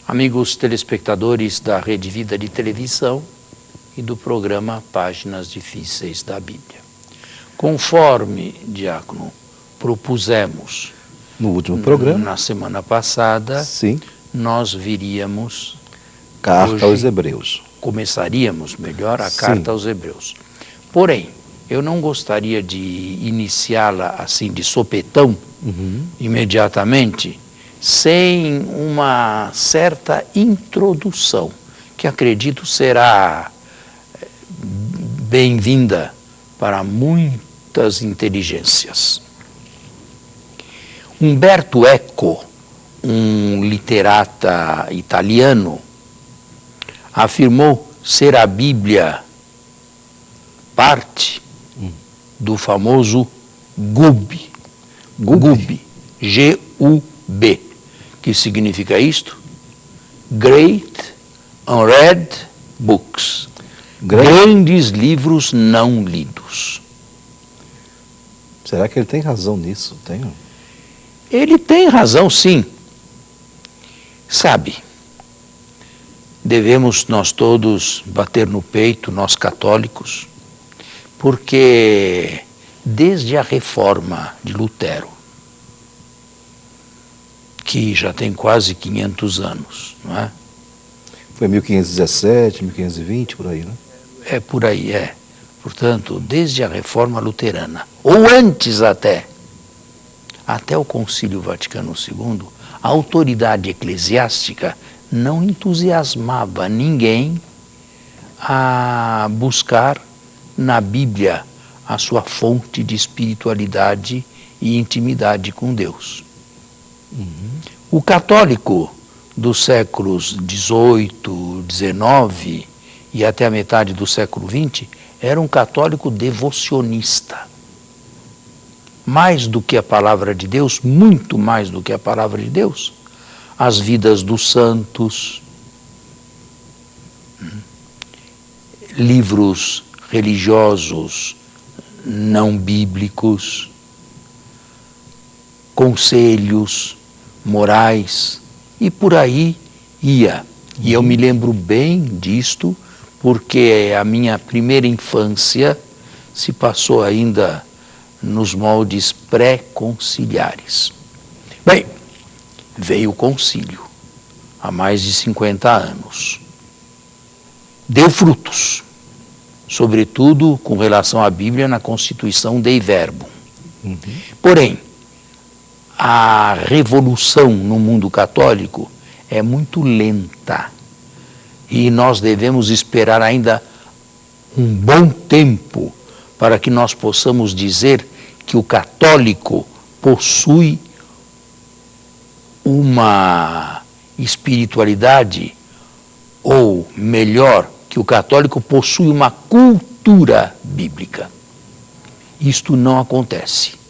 Amigos telespectadores da Rede Vida de Televisão e do programa Páginas Difíceis da Bíblia. Conforme, Diácono, propusemos no último programa, na semana passada, sim, nós viríamos Carta aos Hebreus. Começaríamos, melhor, a Carta aos Hebreus. Porém, eu não gostaria de iniciá-la assim de sopetão, imediatamente, sem uma certa introdução, que acredito será bem-vinda para muitas inteligências. Umberto Eco, um literata italiano, afirmou ser a Bíblia parte do famoso GUB, G-U-B, que significa isto? Great Unread Books, grandes livros não lidos. Será que ele tem razão nisso? Tem? Ele tem razão, sim. Sabe, devemos nós todos bater no peito, nós católicos, porque desde a reforma de Lutero, que já tem quase 500 anos, não é? Foi 1517, 1520, por aí, né? É por aí, é. Portanto, desde a reforma luterana, ou antes até o Concílio Vaticano II, a autoridade eclesiástica não entusiasmava ninguém a buscar na Bíblia a sua fonte de espiritualidade e intimidade com Deus. O católico dos séculos XVIII, XIX e até a metade do século XX era um católico devocionista. Mais do que a palavra de Deus, muito mais do que a palavra de Deus, as vidas dos santos, livros religiosos não bíblicos, conselhos morais, e por aí ia. E eu me lembro bem disto, porque a minha primeira infância se passou ainda nos moldes pré-conciliares. Bem, veio o concílio, há mais de 50 anos. Deu frutos, sobretudo com relação à Bíblia na Constituição Dei Verbum. Porém, a revolução no mundo católico é muito lenta e nós devemos esperar ainda um bom tempo para que nós possamos dizer que o católico possui uma espiritualidade, ou melhor, que o católico possui uma cultura bíblica. Isto não acontece.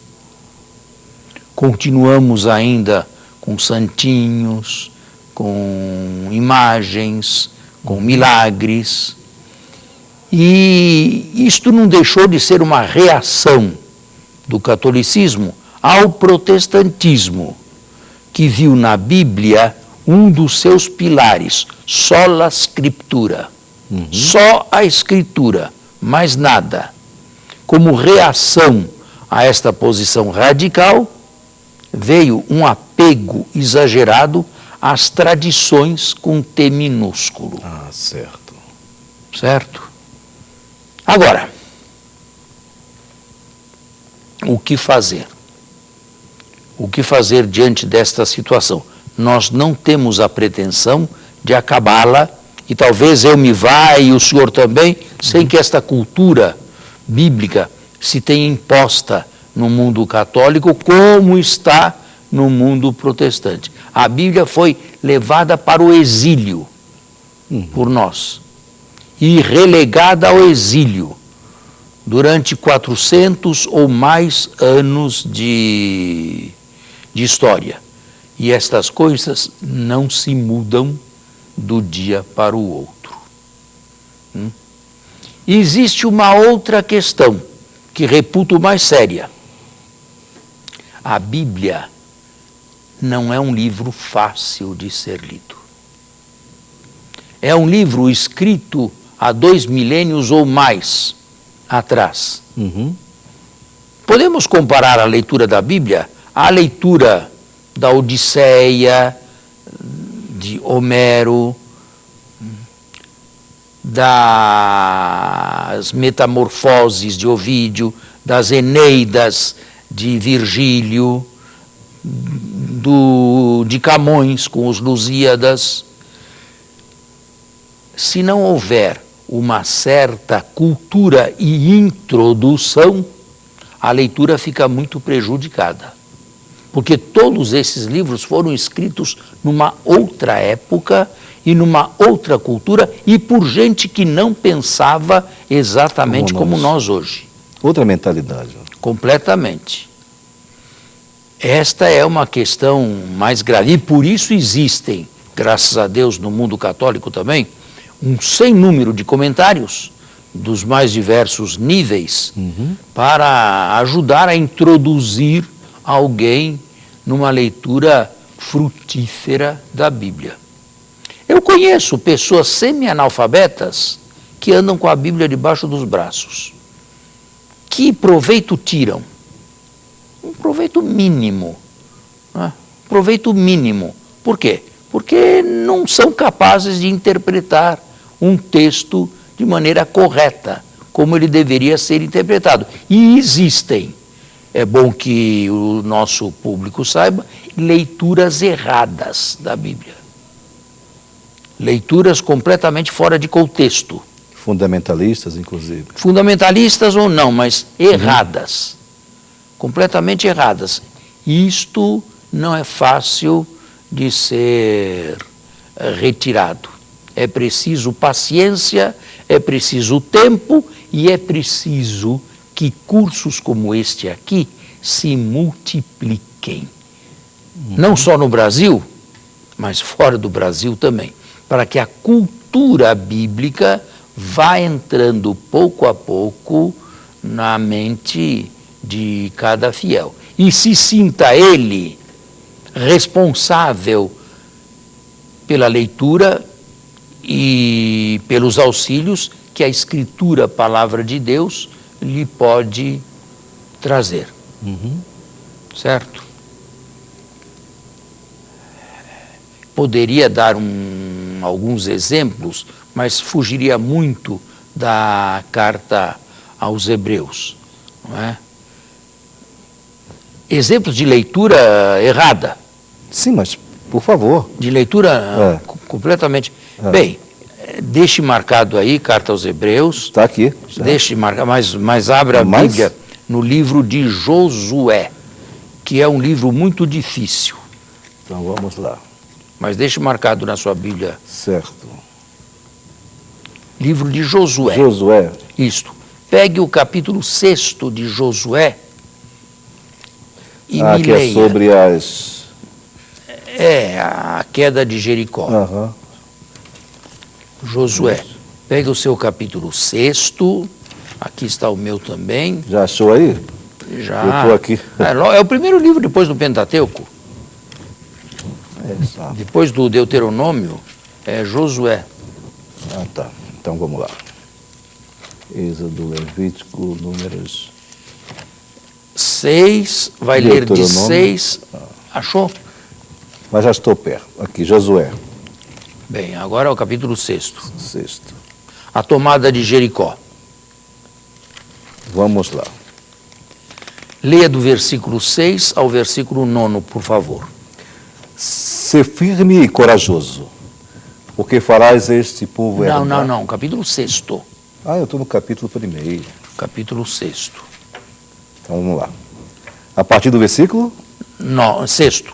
Continuamos ainda com santinhos, com imagens, com milagres. E isto não deixou de ser uma reação do catolicismo ao protestantismo, que viu na Bíblia um dos seus pilares, sola scriptura, só a Escritura, mais nada. Como reação a esta posição radical, veio um apego exagerado às tradições com T minúsculo. Ah, certo. Certo? Agora, o que fazer? O que fazer diante desta situação? Nós não temos a pretensão de acabá-la, e talvez eu me vá e o senhor também, sem que esta cultura bíblica se tenha imposta no mundo católico como está no mundo protestante. A Bíblia foi levada para o exílio por nós e relegada ao exílio durante 400 ou mais anos de história. E estas coisas não se mudam do dia para o outro. E existe uma outra questão que reputo mais séria. A Bíblia não é um livro fácil de ser lido. é um livro escrito há 2 milênios ou mais atrás. Podemos comparar a leitura da Bíblia à leitura da Odisseia, de Homero, das Metamorfoses de Ovídio, das Eneidas de Virgílio, de Camões com os Lusíadas. Se não houver uma certa cultura e introdução, a leitura fica muito prejudicada. Porque todos esses livros foram escritos numa outra época e numa outra cultura e por gente que não pensava exatamente como nós hoje. Outra mentalidade. Completamente. Esta é uma questão mais grave. E por isso existem, graças a Deus, no mundo católico também, um sem número de comentários dos mais diversos níveis para ajudar a introduzir alguém numa leitura frutífera da Bíblia. Eu conheço pessoas semi-analfabetas que andam com a Bíblia debaixo dos braços. Que proveito tiram? Um proveito mínimo. Né? Proveito mínimo. Por quê? Porque não são capazes de interpretar um texto de maneira correta, como ele deveria ser interpretado. E existem, é bom que o nosso público saiba, leituras erradas da Bíblia. Leituras completamente fora de contexto. Fundamentalistas, inclusive. Fundamentalistas ou não, mas erradas. Completamente erradas. Isto não é fácil de ser retirado. É preciso paciência, é preciso tempo e é preciso que cursos como este aqui se multipliquem. Não só no Brasil, mas fora do Brasil também, para que a cultura bíblica vá entrando pouco a pouco na mente de cada fiel. E se sinta ele responsável pela leitura e pelos auxílios que a Escritura, a Palavra de Deus, lhe pode trazer. Certo? Poderia dar alguns exemplos, mas fugiria muito da carta aos Hebreus. Não é? Exemplos de leitura errada. Sim, mas, por favor. De leitura completamente... Bem, deixe marcado aí, carta aos Hebreus. Está aqui. Já. Deixe marcado, mas abra a Bíblia no livro de Josué, que é um livro muito difícil. Então vamos lá. Mas deixe marcado na sua Bíblia. Certo. Livro de Josué. Josué. Isto. Pegue o capítulo 6 de Josué e me que leia. É sobre as... a queda de Jericó. Josué. Pegue o seu capítulo 6. Aqui está o meu também. Já achou aí? Já. Eu estou aqui. É o primeiro livro depois do Pentateuco. Depois do Deuteronômio, é Josué. Tá. Então vamos lá. Êxodo, Levítico, Números... 6, vai ler de 6. Achou? Mas já estou perto. Aqui, Josué. Bem, agora é o capítulo 6. Sexto. A tomada de Jericó. Vamos lá. Leia do versículo 6 ao versículo 9, por favor. Ser firme e corajoso, porque farás este povo herdar... Não, capítulo 6. Eu estou no capítulo 1. Capítulo 6. Então vamos lá. A partir do versículo? Não, 6.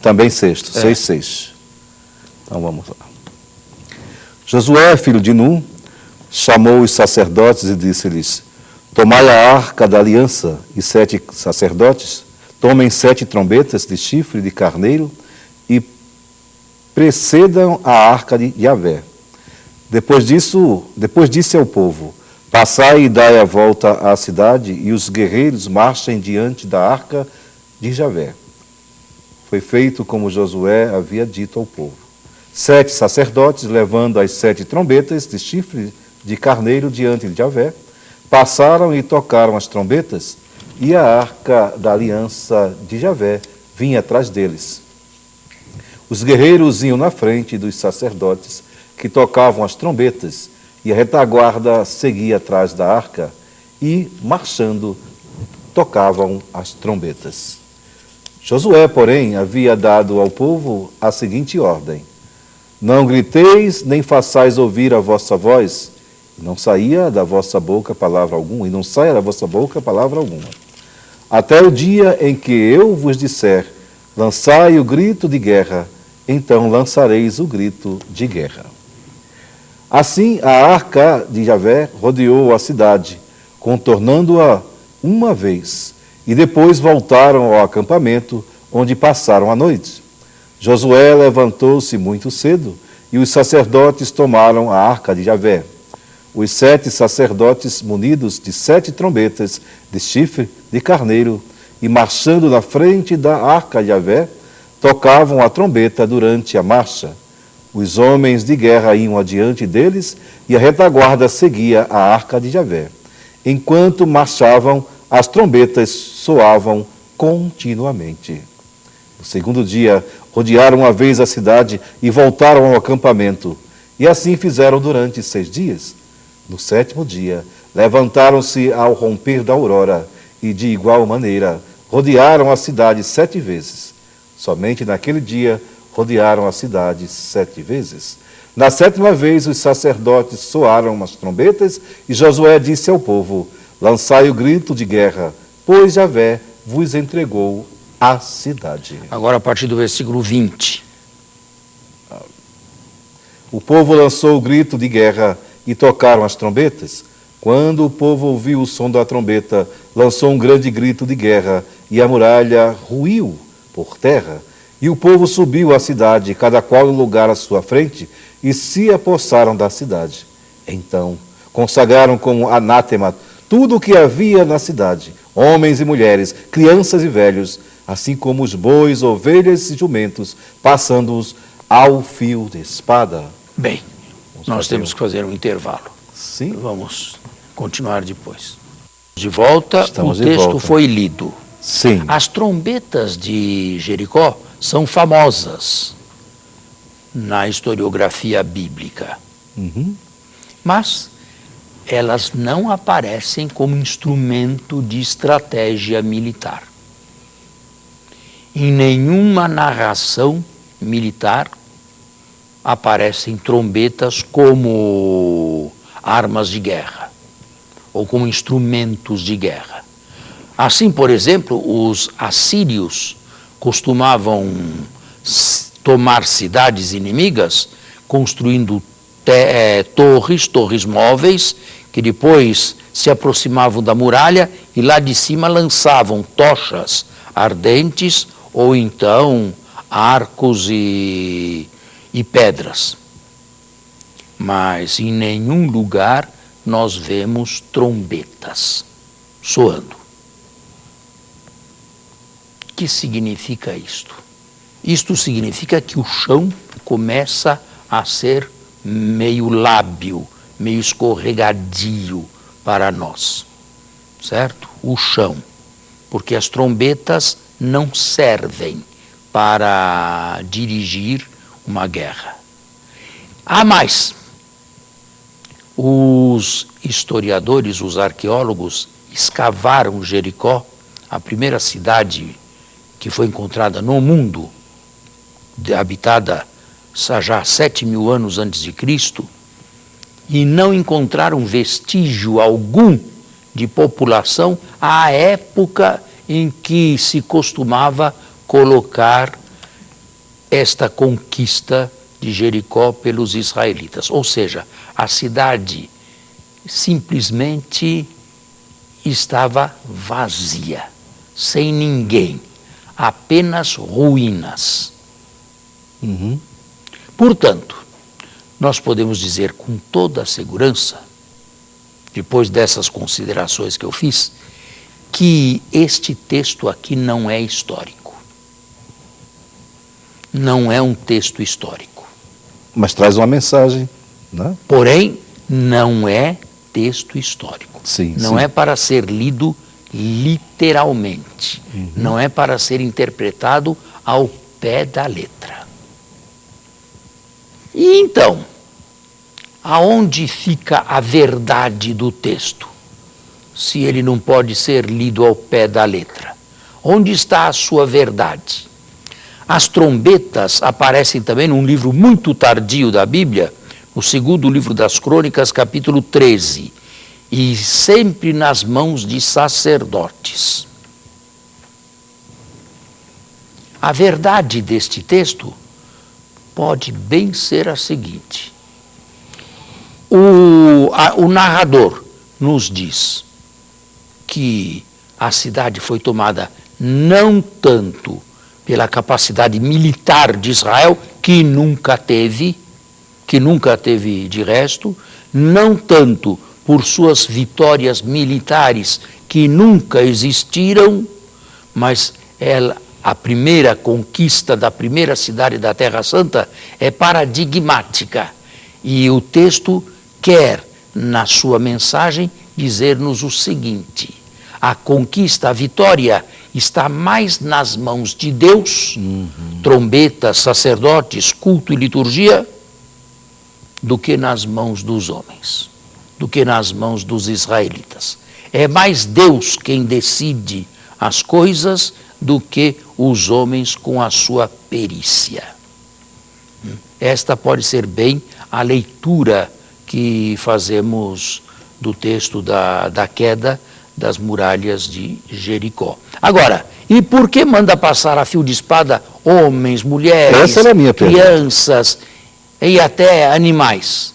Também 6, 6. Então vamos lá. Josué, filho de Nun, chamou os sacerdotes e disse-lhes: tomai a arca da aliança, e 7 sacerdotes tomem 7 trombetas de chifre de carneiro e precedam a arca de Yahvé. Depois disse ao povo: passai e dai a volta à cidade, e os guerreiros marchem diante da arca de Yahvé. Foi feito como Josué havia dito ao povo. 7 sacerdotes, levando as 7 trombetas de chifre de carneiro diante de Javé, passaram e tocaram as trombetas, e a arca da aliança de Javé vinha atrás deles. Os guerreiros iam na frente dos sacerdotes que tocavam as trombetas, e a retaguarda seguia atrás da arca, e, marchando, tocavam as trombetas. Josué, porém, havia dado ao povo a seguinte ordem: não griteis, nem façais ouvir a vossa voz, e não saia da vossa boca palavra alguma, até o dia em que eu vos disser, lançai o grito de guerra, então lançareis o grito de guerra. Assim, a arca de Javé rodeou a cidade, contornando-a uma vez, e depois voltaram ao acampamento, onde passaram a noite. Josué levantou-se muito cedo, e os sacerdotes tomaram a arca de Javé. Os 7 sacerdotes, munidos de 7 trombetas de chifre de carneiro, e marchando na frente da arca de Javé, tocavam a trombeta durante a marcha. Os homens de guerra iam adiante deles, e a retaguarda seguia a arca de Javé. Enquanto marchavam, as trombetas soavam continuamente. No segundo dia, rodearam uma vez a cidade e voltaram ao acampamento. E assim fizeram durante 6 dias. No 7º dia, levantaram-se ao romper da aurora e, de igual maneira, rodearam a cidade 7 vezes. Somente naquele dia, rodearam a cidade 7 vezes. Na 7ª vez, os sacerdotes soaram as trombetas e Josué disse ao povo: lançai o grito de guerra, pois Javé vos entregou a cidade. Agora, a partir do versículo 20. O povo lançou o grito de guerra e tocaram as trombetas. Quando o povo ouviu o som da trombeta, lançou um grande grito de guerra, e a muralha ruiu por terra. E o povo subiu à cidade, cada qual no lugar à sua frente, e se apossaram da cidade. Então, consagraram como anátema tudo o que havia na cidade, homens e mulheres, crianças e velhos, assim como os bois, ovelhas e jumentos, passando-os ao fio de espada. Bem, nós temos que fazer um intervalo. Sim. Vamos continuar depois. De volta, Estamos o de texto volta. foi lido. Sim. As trombetas de Jericó são famosas na historiografia bíblica, mas elas não aparecem como instrumento de estratégia militar. Em nenhuma narração militar aparecem trombetas como armas de guerra ou como instrumentos de guerra. Assim, por exemplo, os assírios costumavam tomar cidades inimigas construindo torres móveis, que depois se aproximavam da muralha e lá de cima lançavam tochas ardentes ou então arcos e pedras. Mas em nenhum lugar nós vemos trombetas soando. O que significa isto? Isto significa que o chão começa a ser meio lábil, meio escorregadio para nós, certo? O chão, porque as trombetas não servem para dirigir uma guerra. Há mais. Os historiadores, os arqueólogos, escavaram Jericó, a primeira cidade que foi encontrada no mundo, habitada já 7.000 anos antes de Cristo, e não encontraram vestígio algum de população à época em que se costumava colocar esta conquista de Jericó pelos israelitas. Ou seja, a cidade simplesmente estava vazia, sem ninguém, apenas ruínas. Portanto, nós podemos dizer com toda a segurança, depois dessas considerações que eu fiz, que este texto aqui não é histórico. Não é um texto histórico. Mas traz uma mensagem, né? Porém, não é texto histórico. Sim, não sim. é para ser lido literalmente. Não é para ser interpretado ao pé da letra. E então, aonde fica a verdade do texto, se ele não pode ser lido ao pé da letra? Onde está a sua verdade? As trombetas aparecem também num livro muito tardio da Bíblia, no segundo livro das Crônicas, capítulo 13, e sempre nas mãos de sacerdotes. A verdade deste texto pode bem ser a seguinte: o narrador nos diz que a cidade foi tomada não tanto pela capacidade militar de Israel, que nunca teve de resto, não tanto por suas vitórias militares, que nunca existiram, mas a primeira conquista da primeira cidade da Terra Santa é paradigmática. E o texto quer, na sua mensagem, dizer-nos o seguinte: a conquista, a vitória está mais nas mãos de Deus, trombetas, sacerdotes, culto e liturgia, do que nas mãos dos homens, do que nas mãos dos israelitas. É mais Deus quem decide as coisas do que os homens com a sua perícia. Esta pode ser bem a leitura que fazemos do texto da queda das muralhas de Jericó. Agora, e por que manda passar a fio de espada homens, mulheres, Essa era a minha crianças e até animais?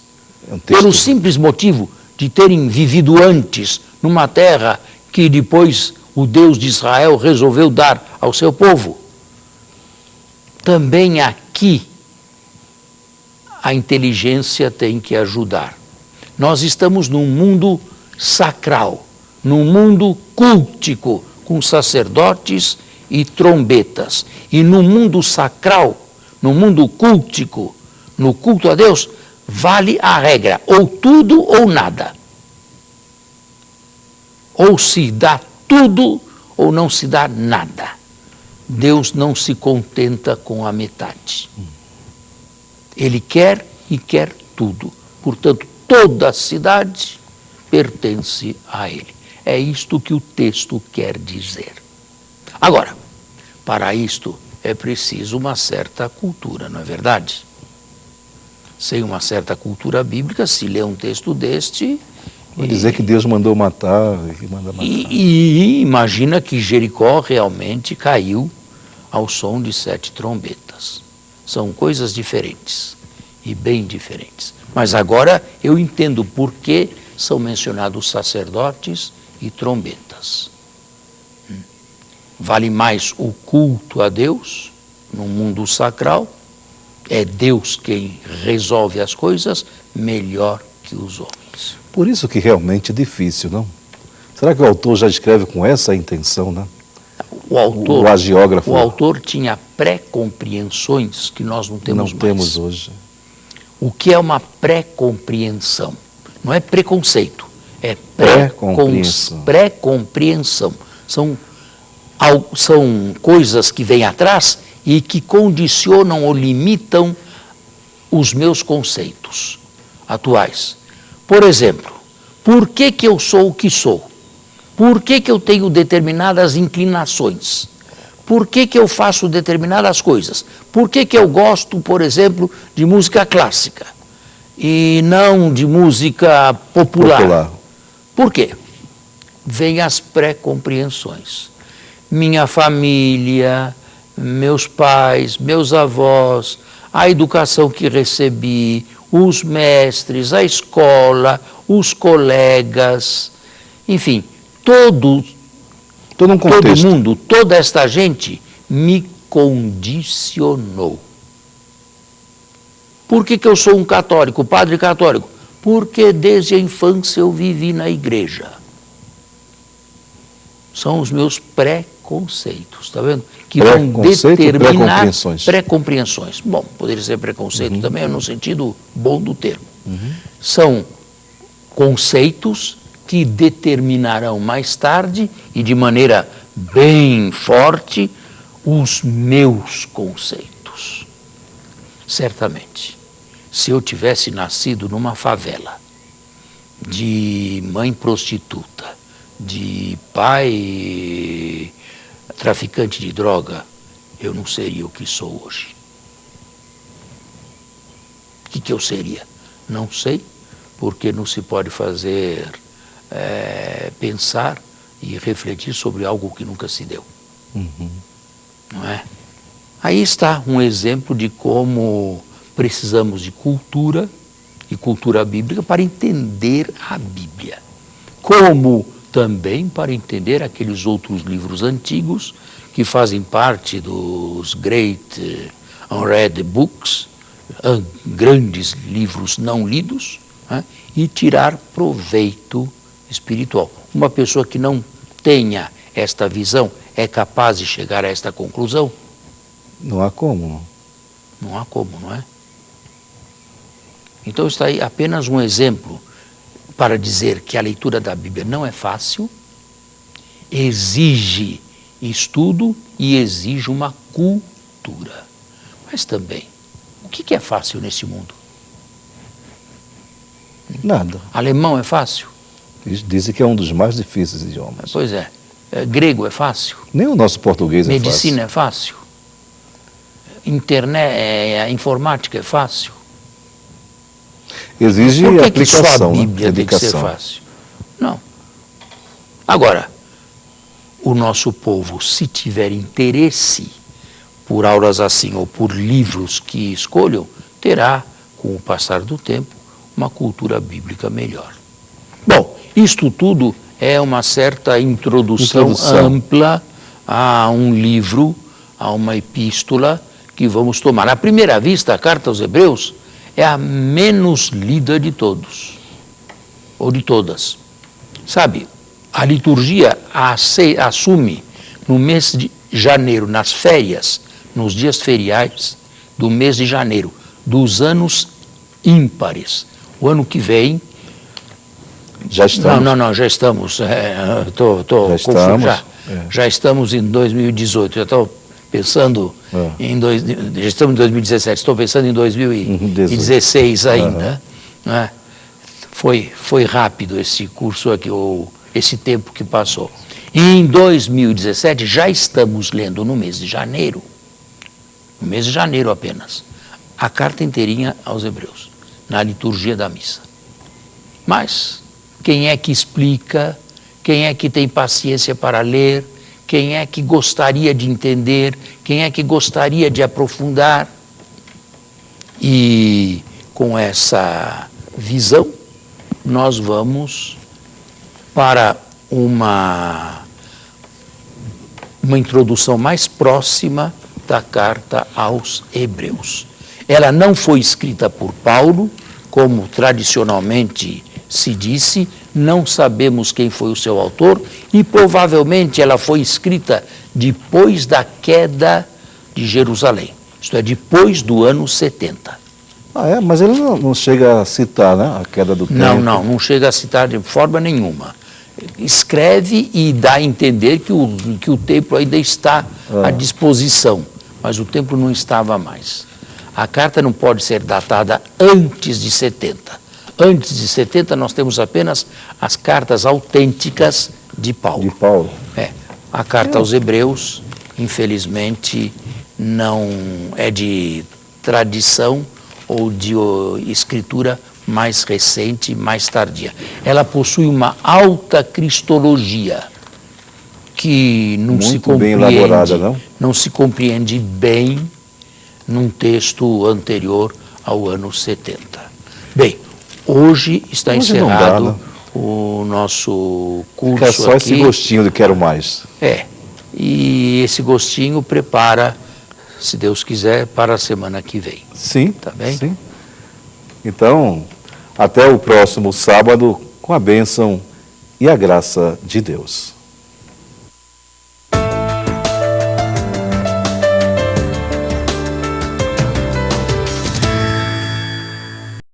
Pelo simples motivo de terem vivido antes numa terra que depois o Deus de Israel resolveu dar ao seu povo. Também aqui a inteligência tem que ajudar. Nós estamos num mundo sacral, num mundo cultico, com sacerdotes e trombetas. E no mundo sacral, no mundo cultico, no culto a Deus, vale a regra, ou tudo ou nada. Ou se dá tudo ou não se dá nada. Deus não se contenta com a metade. Ele quer e quer tudo. Portanto, toda a cidade pertence a Ele. É isto que o texto quer dizer. Agora, para isto é preciso uma certa cultura, não é verdade? Sem uma certa cultura bíblica, se lê um texto deste... Vai dizer que Deus mandou matar e manda matar. E imagina que Jericó realmente caiu ao som de 7 trombetas. São coisas diferentes e bem diferentes. Mas agora eu entendo por que são mencionados sacerdotes e trombetas. Vale mais o culto a Deus no mundo sacral. É Deus quem resolve as coisas melhor que os homens. Por isso que realmente é difícil, não? Será que o autor já escreve com essa intenção, né? O agiógrafo. O autor tinha pré-compreensões que nós não temos mais. Não temos hoje. O que é uma pré-compreensão? Não é preconceito, é pré-compreensão. São coisas que vêm atrás e que condicionam ou limitam os meus conceitos atuais. Por exemplo, por que eu sou o que sou? Por que eu tenho determinadas inclinações? Por que eu faço determinadas coisas? Por que eu gosto, por exemplo, de música clássica e não de música popular? Por quê? Vêm as pré-compreensões. Minha família, meus pais, meus avós, a educação que recebi, os mestres, a escola, os colegas, enfim, todo mundo, toda esta gente me condicionou. Por que eu sou um católico, padre católico? Porque desde a infância eu vivi na igreja. São os meus pré-conceitos, tá vendo? Que vão Preconceito ou determinar pré-compreensões? Pré-compreensões. Bom, poderia ser preconceito também, no sentido bom do termo. São conceitos que determinarão mais tarde e de maneira bem forte os meus conceitos. Certamente, se eu tivesse nascido numa favela, de mãe prostituta, de pai traficante de droga, eu não seria o que sou hoje. O que eu seria? Não sei, porque não se pode fazer pensar e refletir sobre algo que nunca se deu. Não é? Aí está um exemplo de como precisamos de cultura e cultura bíblica para entender a Bíblia. Como também para entender aqueles outros livros antigos que fazem parte dos Great Unread Books, grandes livros não lidos, né, e tirar proveito espiritual. Uma pessoa que não tenha esta visão é capaz de chegar a esta conclusão? Não há como. Não há como, não é? Então está aí apenas um exemplo para dizer que a leitura da Bíblia não é fácil, exige estudo e exige uma cultura. Mas também, o que é fácil nesse mundo? Nada. Alemão é fácil? Dizem que é um dos mais difíceis idiomas. Pois é. Grego é fácil? Nem o nosso português é fácil. Medicina é fácil? Internet, informática é fácil? Exige Por que aplicação, só a Bíblia tem que ser fácil? Não. Agora, o nosso povo, se tiver interesse por aulas assim ou por livros que escolham, terá, com o passar do tempo, uma cultura bíblica melhor. Bom, isto tudo é uma certa introdução ampla a um livro, a uma epístola que vamos tomar. À primeira vista, a Carta aos Hebreus é a menos lida de todos, ou de todas. Sabe, a liturgia assume no mês de janeiro, nas férias, nos dias feriais do mês de janeiro, dos anos ímpares. O ano que vem... Já estamos? Não, já estamos. Já estamos em 2018, já estou pensando já estamos em 2017, estou pensando em 2016 ainda. Né? Foi rápido esse curso aqui, ou esse tempo que passou. E em 2017 já estamos lendo no mês de janeiro apenas, a carta inteirinha aos Hebreus, na liturgia da missa. Mas quem é que explica, quem é que tem paciência para ler, quem é que gostaria de entender, quem é que gostaria de aprofundar? E com essa visão, nós vamos para uma introdução mais próxima da carta aos Hebreus. Ela não foi escrita por Paulo, como tradicionalmente se disse, não sabemos quem foi o seu autor e provavelmente ela foi escrita depois da queda de Jerusalém, isto é, depois do ano 70. Mas ele não chega a citar, né, a queda do templo. Não chega a citar de forma nenhuma. Escreve e dá a entender que o templo ainda está à disposição, mas o templo não estava mais. A carta não pode ser datada antes de 70. Antes de 70 nós temos apenas as cartas autênticas de Paulo. A carta aos Hebreus, infelizmente, não é de tradição ou de escritura mais recente, mais tardia. Ela possui uma alta cristologia que não se compreende, bem elaborada, não se compreende bem num texto anterior ao ano 70. Bem, hoje está encerrado o nosso curso. Fica só aqui. Esse gostinho de quero mais. E esse gostinho prepara, se Deus quiser, para a semana que vem. Sim. Tá bem? Sim. Então, até o próximo sábado, com a bênção e a graça de Deus.